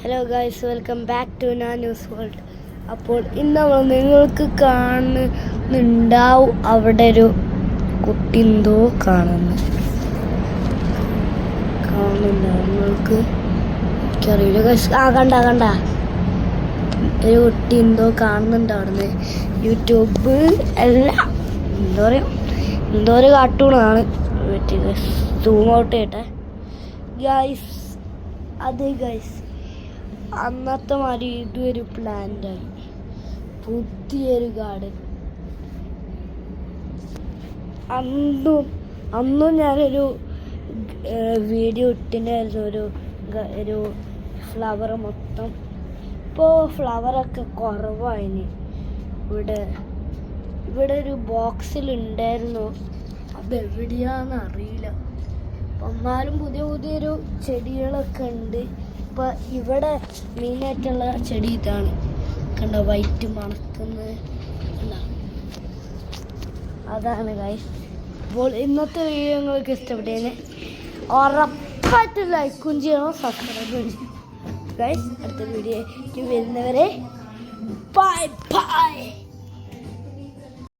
Hello guys, welcome back to News World. അപ്പോൾ ഇന്ന് നമ്മൾ നിങ്ങൾക്ക് കാണുന്നുണ്ടാവും അവിടെ ഒരു കുട്ടി എന്തോ കാണുന്നുണ്ടാവും നിങ്ങൾക്ക്. എനിക്കറിയില്ല ഗൈസ്. കണ്ട ഒരു കുട്ടി എന്തോ കാണുന്നുണ്ട് അവിടുന്ന്. യൂട്യൂബ് അല്ല, എന്തോ ഒരു കാർട്ടൂണാണ്. സൂം ഔട്ട് ചെയ്യട്ടെ ഗൈസ്. അതെ ഗൈസ്, അന്നത്തെ മാതിരി ഇതൊരു പ്ലാന്റായി, പുതിയൊരു ഗാർഡൻ. അന്നും ഞാനൊരു വീഡിയോ ഇട്ടിട്ടുണ്ടായിരുന്നു, ഒരു ഫ്ലവർ മൊത്തം. ഇപ്പോൾ ഫ്ലവറൊക്കെ കുറവായിന്. ഇവിടെ ഒരു ബോക്സിലുണ്ടായിരുന്നു, അതെവിടെയാണെന്ന് അറിയില്ല. എന്നാലും പുതിയൊരു ചെടികളൊക്കെ ഉണ്ട്. ഇപ്പം ഇവിടെ മെയിനായിട്ടുള്ള ചെടി ഇതാണ്, കണ്ടോ, വൈറ്റ് മണക്കുന്നത് അതാണ് ഗൈസ്. അപ്പോൾ ഇന്നത്തെ വീഡിയോ നിങ്ങൾക്ക് ഇഷ്ടപ്പെട്ടതിന് ഉറപ്പായിട്ട് ലൈക്കും ചെയ്യണം, സബ്സ്ക്രൈബ് ചെയ്യണം ഗൈസ്. അടുത്ത വീഡിയോയ്ക്ക് വരുന്നവരെ ബൈ ബൈ.